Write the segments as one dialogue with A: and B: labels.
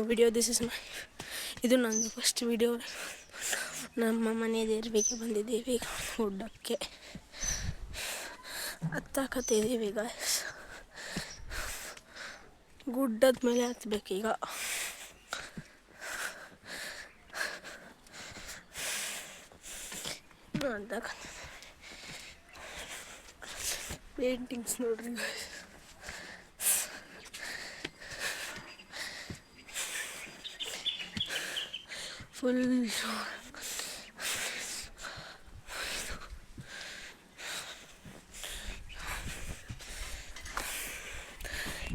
A: Video ಇದು ನಂದು first video. ನಮ್ಮ ಮನೆ ದೇವರಿಗೆ ಬಂದಿದ್ದೀವಿ. ಈಗ ಗುಡ್ಡಕ್ಕೆ ಹತ್ತಕತ್ತಿದ್ದೀವಿ ಗಾಯ್ಸ್. ಗುಡ್ಡದ ಮೇಲೆ ಹತ್ಬೇಕೀಗ. ಪೇಂಟಿಂಗ್ಸ್ ನೋಡ್ರಿ ಗಾಯ್ಸ್. ಫುಲ್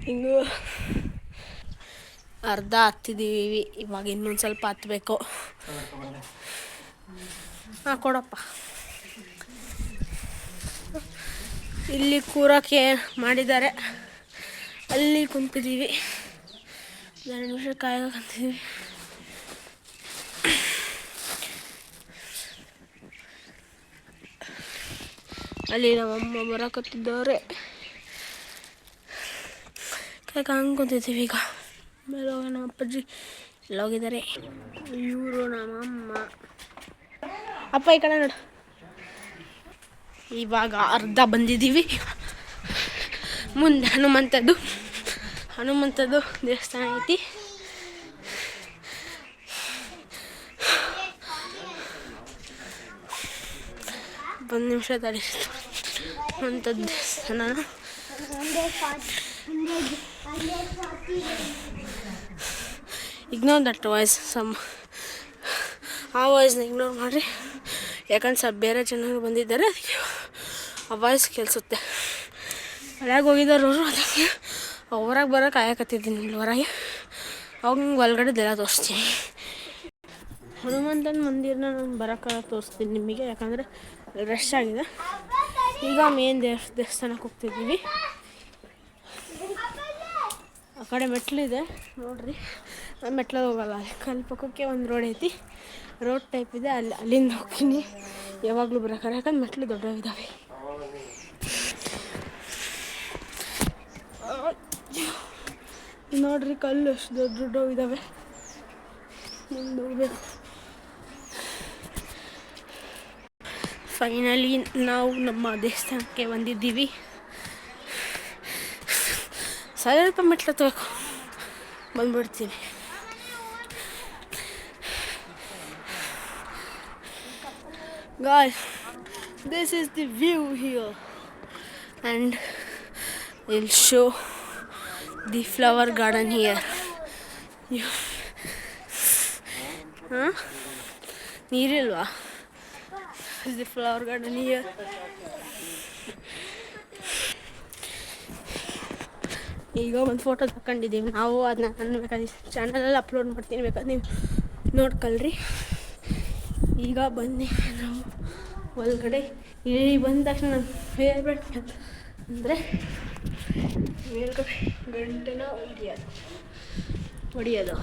A: ಹಿಂಗೂ ಅರ್ಧ ಹತ್ತಿದ್ದೀವಿ. ಇವಾಗ ಇನ್ನೊಂದು ಸ್ವಲ್ಪ ಹತ್ತಬೇಕು. ಹಾಂ ಕೊಡಪ್ಪ. ಇಲ್ಲಿ ಕೂರಕ್ಕೆ ಮಾಡಿದ್ದಾರೆ, ಅಲ್ಲಿ ಕುಂತಿದ್ದೀವಿ. 2 ನಿಮಿಷ ಕಾಯಕಂತೀವಿ. ಅಲ್ಲಿ ನಮ್ಮಮ್ಮ ಬರಕತ್ತಿದ್ದಾರೆ. ಹಂಗೆ ಕುಂತಿದ್ದೀವಿ. ಈಗ ಮೇಲೆ ಹೋಗಿ ನಮ್ಮ ಅಪ್ಪಾಜಿ ಎಲ್ಲ ಹೋಗಿದ್ದಾರೆ. ಇವರು ನಮ್ಮಮ್ಮ. ಅಪ್ಪ ಈ ಕಡೆ ನೋಡು. ಇವಾಗ ಅರ್ಧ ಬಂದಿದ್ದೀವಿ. ಮುಂದೆ ಹನುಮಂತದ್ದು ದೇವಸ್ಥಾನ ಐತಿ. ಒಂದು ನಿಮಿಷ ತಡಿ. ಹನುಮಂತದ್ದು ದೇವಸ್ಥಾನ ಇಗ್ನೋರ್ ದಟ್ ವಾಯ್ಸ್. ಆ ವಾಯ್ಸ್ನ ಇಗ್ನೋರ್ ಮಾಡಿರಿ. ಯಾಕಂದ್ರೆ ಸ್ವಲ್ಪ ಬೇರೆ ಜನರು ಬಂದಿದ್ದಾರೆ, ಅದಕ್ಕೆ ಆ ವಾಯ್ಸ್ ಕೇಳಿಸುತ್ತೆ. ಹೊರಗೆ ಹೋಗಿದ್ದಾರೆ ಅವರು. ಅದಕ್ಕೆ ಹೊರಗೆ ಬರೋಕೆ ಕಾಯಕತ್ತಿದ್ದೀನಿ. ಇಲ್ಲಿ ಹೊರಗೆ ಅವಾಗ ನಿಮ್ಗೆ ಒಳಗಡೆದೆಲ್ಲ ತೋರಿಸ್ತೀನಿ. ಹನುಮಂತನ ಮಂದಿರನ ನಾನು ಬರೋಕ್ಕೆ ತೋರಿಸ್ತೀನಿ ನಿಮಗೆ, ಯಾಕಂದರೆ ರಶ್ ಆಗಿದೆ. ಈಗ ಮೇನ್ ದೇವಸ್ಥಾನಕ್ಕೆ ಹೋಗ್ತಿದ್ದೀವಿ. ಆ ಕಡೆ ಮೆಟ್ಲಿದೆ ನೋಡ್ರಿ. ನಾನು ಮೆಟ್ಲಲ್ಲಿ ಹೋಗಲ್ಲ. ಅಲ್ಲಿ ಪಕ್ಕಕ್ಕೆ ಒಂದು ರೋಡ್ ಐತಿ, ರೋಡ್ ಟೈಪ್ ಇದೆ. ಅಲ್ಲಿಂದ ಹೋಗ್ತೀನಿ ಯಾವಾಗಲೂ ಬರೋಕ್ಕಾರೆ, ಯಾಕಂದ್ರೆ ಮೆಟ್ಲು ದೊಡ್ಡವಿದ್ದಾವೆ. ನೋಡ್ರಿ ಕಲ್ಲು ಎಷ್ಟು ದೊಡ್ಡವಿದ್ದಾವೆ. ಮುಂದೆ ಹೋಗ್ಬೇಕು. ಫೈನಲಿ ನಾವು ನಮ್ಮ ದೇವಸ್ಥಾನಕ್ಕೆ ಬಂದಿದ್ದೀವಿ. ಸ್ವಲ್ಪ ಮೆಟ್ಲು ಹತ್ತಬೇಕು, ಬಂದ್ಬಿಡ್ತೀನಿ. Guys, this is the view here, and I'll show the flower garden here. ನೀರಿಲ್ವಾ? This is the flower garden here. ಈಗ ಒಂದು ಫೋಟೋ ತಗೊಂಡಿದ್ದೀವಿ ನಾವು. ಅದನ್ನ ನಾನು ಬೇಕಾದ್ರೆ ಚಾನಲಲ್ಲಿ ಅಪ್ಲೋಡ್ ಮಾಡ್ತೀನಿ, ಬೇಕಾದ್ರೆ ನೀವು ನೋಡ್ಕೊಳ್ರಿ. ಈಗ ಬನ್ನಿ ನಾವು ಒಳಗಡೆ. ಇಲ್ಲಿ ಬಂದ ತಕ್ಷಣ ನಾನು ಫೇವ್ರೆಟ್ ಅಂದರೆ ಮೇಲ್ಗಡೆ ಗಂಟೆನ ಹೊಡಿಯೋದು.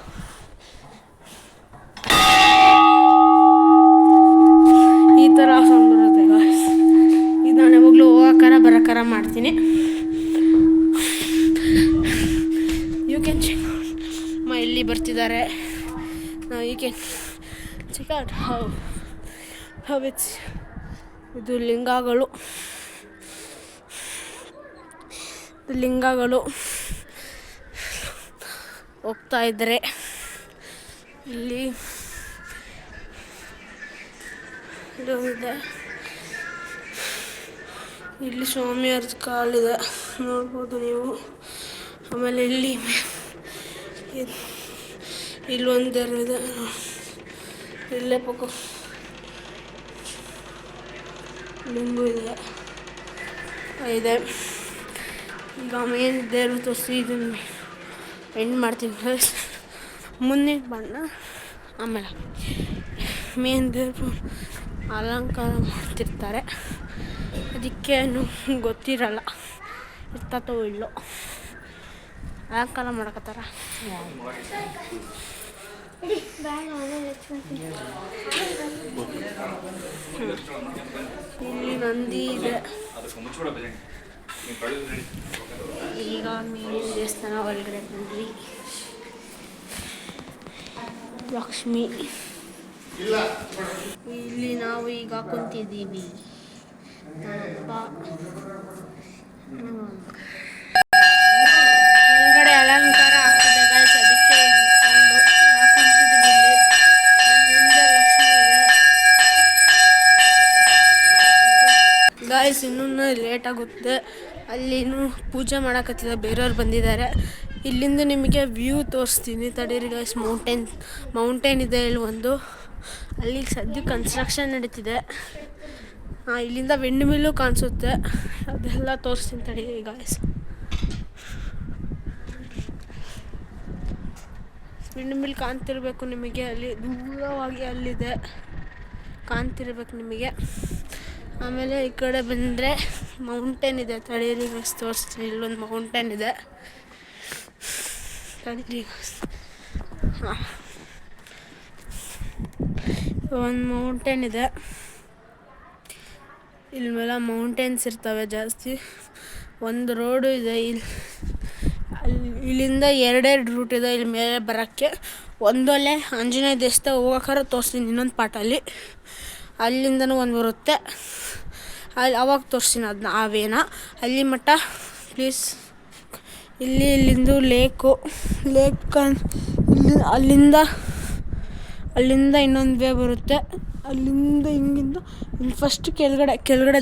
A: ಈ ಥರ ಸೌಂಡ್ ಬರುತ್ತೆ ಗಾಯ್ಸ್. ಇದು ನಾನು ಯಾವಾಗಲೂ ಹೋಗೋಕಾರ ಬರೋಕಾರ ಮಾಡ್ತೀನಿ. ಯು ಕ್ಯಾನ್ ಚೆಕ್ ಇಲ್ಲಿ ಬರ್ತಿದ್ದಾರೆ. ನಾವು you can check out how it's. ಇದು ಲಿಂಗಗಳು ಹೋಗ್ತಾ ಇದ್ದಾರೆ. ಇಲ್ಲಿ ಇದೆ, ಇಲ್ಲಿ ಸ್ವಾಮಿಯವ್ರದ್ದು ಕಾಲಿದೆ ನೋಡ್ಬೋದು ನೀವು. ಆಮೇಲೆ ಇಲ್ಲೊಂದು ಇದೆ, ಇಲ್ಲೇ ಪಕ್ಕ ಲಿಂಗು ಇದೆ. ಈಗ ಮೇನ್ ದೇವ್ರು ತೋರಿಸಿ ಇದನ್ನು ಎಂಡ್ ಮಾಡ್ತೀನಿ ಗೈಸ್. ಮುಂದಿನ ಬಣ್ಣ ಆಮೇಲೆ ಮೇನ್ ದೇವರು ಅಲಂಕಾರ ಮಾಡ್ತಿರ್ತಾರೆ. ಅದಕ್ಕೆ ಗೊತ್ತಿರಲ್ಲ ಇರ್ತತೋ ಇಲ್ಲೋ. ಅಲಂಕಾರ ಮಾಡಕತ್ತಾರ. ಇಲ್ಲಿ ನಂದಿ ಇದೆ. ಈಗ ಮೇಲಿನ ದೇವಸ್ಥಾನ ಒಳಗಡೆ ಬಂದ್ವಿ. ಲಕ್ಷ್ಮಿ. ಇಲ್ಲಿ ನಾವು ಈಗ ಕುಂತಿದ್ದೀವಿ. ಹೊರಗಡೆ ಅಲಂಕಾರ ಆಗ್ತದೆ ಗಾಯ್ಸ್, ಅದಕ್ಕೆ ಸೌಂಡು. ನಾವು ಕುಂತಿದ್ದೀವಿ ಇಲ್ಲಿ. ನನ್ನ ಹಿಂದೆ ಲಕ್ಷ್ಮಿ ಇದೆ ಗಾಯ್ಸ್. ಇನ್ನೂ ಲೇಟ್ ಆಗುತ್ತೆ. ಅಲ್ಲಿ ಇನ್ನೂ ಪೂಜೆ ಮಾಡಕತ್ತಿದ, ಬೇರೆಯವ್ರು ಬಂದಿದ್ದಾರೆ. ಇಲ್ಲಿಂದ ನಿಮಗೆ ವ್ಯೂ ತೋರಿಸ್ತೀನಿ ತಡೀರಿ ಗಾಯ್ಸ್. ಮೌಂಟೇನ್ ಇದೆ ಇಲ್ಲಿ ಒಂದು. ಅಲ್ಲಿ ಸದ್ಯ ಕನ್ಸ್ಟ್ರಕ್ಷನ್ ನಡೀತಿದೆ. ಇಲ್ಲಿಂದ ವಿಂಡ್ ಮಿಲ್ಲು ಕಾಣಿಸುತ್ತೆ, ಅದೆಲ್ಲ ತೋರಿಸ್ತೀನಿ ತಡೀರಿ ಗಾಯ್ಸ್. ವಿಂಡ್ ಮಿಲ್ ಕಾಣ್ತಿರ್ಬೇಕು ನಿಮಗೆ, ಅಲ್ಲಿ ದೂರವಾಗಿ ಅಲ್ಲಿದೆ, ಕಾಣ್ತಿರ್ಬೇಕು ನಿಮಗೆ. ಆಮೇಲೆ ಈ ಕಡೆ ಬಂದರೆ ಮೌಂಟೇನ್ ಇದೆ, ತಡೀರಿ ಗಾಯ್ಸ್ ತೋರಿಸ್ತೀನಿ. ಇಲ್ಲೊಂದು ಮೌಂಟೇನ್ ಇದೆ, ತಡೀರಿ ಗಾಯ್ಸ್. ಒಂದು ಮೌಂಟೇನ್ ಇದೆ, ಇಲ್ಲಿ ಮೇಲೆ ಮೌಂಟೇನ್ಸ್ ಇರ್ತವೆ ಜಾಸ್ತಿ. ಒಂದು ರೋಡು ಇದೆ ಇಲ್ಲಿಂದ ಎರಡೆರಡು ರೂಟ್ ಇದೆ ಇಲ್ಲಿ ಮೇಲೆ ಬರೋಕ್ಕೆ. ಒಂದೊಳ್ಳೆ ಆಂಜನೇಯ ದೇವಸ್ಥಾನ ಹೋಗೋಕ್ಕಾರ ತೋರಿಸ್ತೀನಿ ಇನ್ನೊಂದು ಪಾಟಲ್ಲಿ. ಅಲ್ಲಿಂದನೂ ಒಂದು ಬರುತ್ತೆ, ಅಲ್ಲಿ ಅವಾಗ ತೋರಿಸ್ತೀನಿ ಅದನ್ನ ಆವೇನ ಅಲ್ಲಿ ಮಟ್ಟ ಪ್ಲೀಸ್. ಇಲ್ಲಿಂದು ಲೇಕ್ ಅಲ್ಲಿಂದ ಇನ್ನೊಂದು ವೇ ಬರುತ್ತೆ. ಅಲ್ಲಿಂದ ಹಿಂಗಿಂದ ಫಸ್ಟ್ ಕೆಳಗಡೆ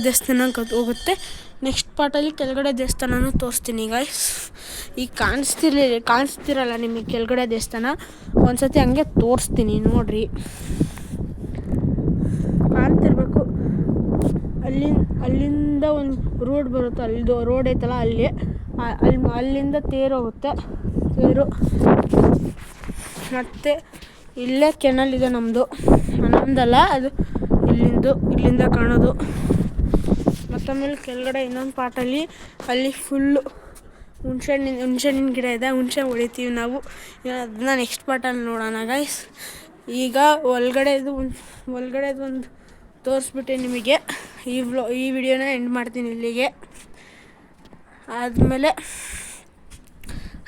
A: ದೇವಸ್ಥಾನ ಹೋಗುತ್ತೆ. ನೆಕ್ಸ್ಟ್ ಪಾರ್ಟಲ್ಲಿ ಕೆಳಗಡೆ ದೇವಸ್ಥಾನನೂ ತೋರಿಸ್ತೀನಿ ಗಾಯ್ಸ್. ಈಗ ಕಾಣಿಸ್ತಿರಲ್ಲ ನಿಮಗೆ ಕೆಳಗಡೆ ದೇವಸ್ಥಾನ, ಒಂದ್ಸತಿ ಹಂಗೆ ತೋರಿಸ್ತೀನಿ ನೋಡ್ರಿ, ಕಾಣ್ತಿರ್ಬೇಕು. ಅಲ್ಲಿಂದ ಒಂದು ರೋಡ್ ಬರುತ್ತೆ, ಅಲ್ಲಿದು ರೋಡ್ ಐತಲ್ಲ ಅಲ್ಲಿಂದ ತೇರು ಹೋಗುತ್ತೆ. ಮತ್ತು ಇಲ್ಲೇ ಕೆನಲ್ ಇದೆ ನಮ್ಮದಲ್ಲ, ಅದು ಇಲ್ಲಿಂದ ಕಾಣೋದು. ಮತ್ತು ಆಮೇಲೆ ಕೆಳಗಡೆ ಇನ್ನೊಂದು ಪಾಟಲ್ಲಿ ಅಲ್ಲಿ ಫುಲ್ಲು ಹುಣ್ಸೆಹಣ್ಣಿನ ಗಿಡ ಇದೆ, ಹುಣಸೆ ಹೊಡಿತೀವಿ ನಾವು. ಅದನ್ನ ನೆಕ್ಸ್ಟ್ ಪಾಟಲ್ಲಿ ನೋಡೋಣ ಗೈಸ್. ಈಗ ಒಳಗಡೆದು ಒಂದು ತೋರಿಸ್ಬಿಟ್ಟೆ ನಿಮಗೆ. ಈ ವಿಡಿಯೋನ ಎಂಡ್ ಮಾಡ್ತೀನಿ ಇಲ್ಲಿಗೆ.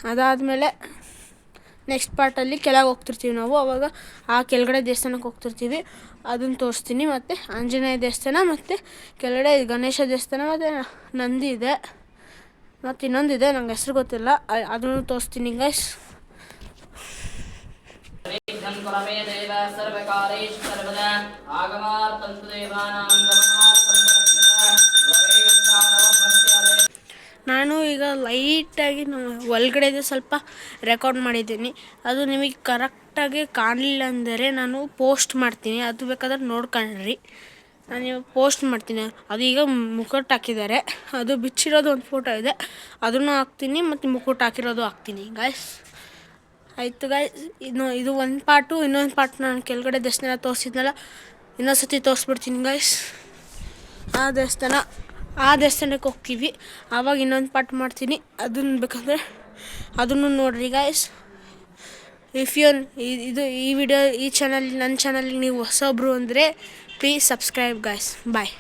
A: ಅದಾದಮೇಲೆ ನೆಕ್ಸ್ಟ್ ಪಾರ್ಟಲ್ಲಿ ಕೆಳಗೆ ಹೋಗ್ತಿರ್ತೀವಿ ನಾವು, ಆವಾಗ ಆ ಕೆಳಗಡೆ ದೇವಸ್ಥಾನಕ್ಕೆ ಹೋಗ್ತಿರ್ತೀವಿ, ಅದನ್ನು ತೋರಿಸ್ತೀನಿ. ಮತ್ತು ಆಂಜನೇಯ ದೇವಸ್ಥಾನ, ಮತ್ತು ಕೆಳಗಡೆ ಗಣೇಶ ದೇವಸ್ಥಾನ, ಮತ್ತು ನಂದಿ ಇದೆ, ಮತ್ತು ಇನ್ನೊಂದಿದೆ ನಂಗೆ ಹೆಸರು ಗೊತ್ತಿಲ್ಲ, ಅದನ್ನು ತೋರಿಸ್ತೀನಿ ಗೈಸ್. ನಾನು ಈಗ ಲೈಟಾಗಿ ಒಳಗಡೆದು ಸ್ವಲ್ಪ ರೆಕಾರ್ಡ್ ಮಾಡಿದ್ದೀನಿ. ಅದು ನಿಮಗೆ ಕರೆಕ್ಟಾಗಿ ಕಾಣಲಿಲ್ಲ ಅಂದರೆ ನಾನು ಪೋಸ್ಟ್ ಮಾಡ್ತೀನಿ, ಅದು ಬೇಕಾದ್ರೆ ನೋಡ್ಕೊಂಡ್ರಿ. ನಾನು ಇವಾಗ ಪೋಸ್ಟ್ ಮಾಡ್ತೀನಿ. ಅದು ಈಗ ಮುಕ್ಕಟ್ಟು ಹಾಕಿದ್ದಾರೆ, ಅದು ಬಿಚ್ಚಿರೋದು ಒಂದು ಫೋಟೋ ಇದೆ, ಅದನ್ನು ಹಾಕ್ತೀನಿ, ಮತ್ತು ಮುಕ್ಕಟ್ಟು ಹಾಕಿರೋದು ಹಾಕ್ತೀನಿ ಗಾಯ್ಸ್. ಆಯಿತು ಗಾಯ್ಸ್, ಇದು ಒಂದು ಪಾರ್ಟು. ಇನ್ನೊಂದು ಪಾರ್ಟ್ ನಾನು ಕೆಳಗಡೆ ದೇವಸ್ಥಾನ ತೋರಿಸಿದ್ನಲ್ಲ, ಇನ್ನೊಂದು ಸತಿ ತೋರಿಸ್ಬಿಡ್ತೀನಿ ಗಾಯ್ಸ್. ಆ ದೇವಸ್ಥಾನಕ್ಕೆ ಹೋಗ್ತೀವಿ, ಆವಾಗ ಇನ್ನೊಂದು ಪಾರ್ಟ್ ಮಾಡ್ತೀನಿ, ಅದನ್ನು ಬೇಕಂದರೆ ಅದನ್ನು ನೋಡಿರಿ ಗಾಯ್ಸ್. ಈ ಚಾನಲ್ ನನ್ನ ಚಾನಲ್ಗೆ ನೀವು ಹೊಸೊಬ್ರು ಅಂದರೆ ಪ್ಲೀಸ್ ಸಬ್ಸ್ಕ್ರೈಬ್ ಗಾಯ್ಸ್. ಬಾಯ್.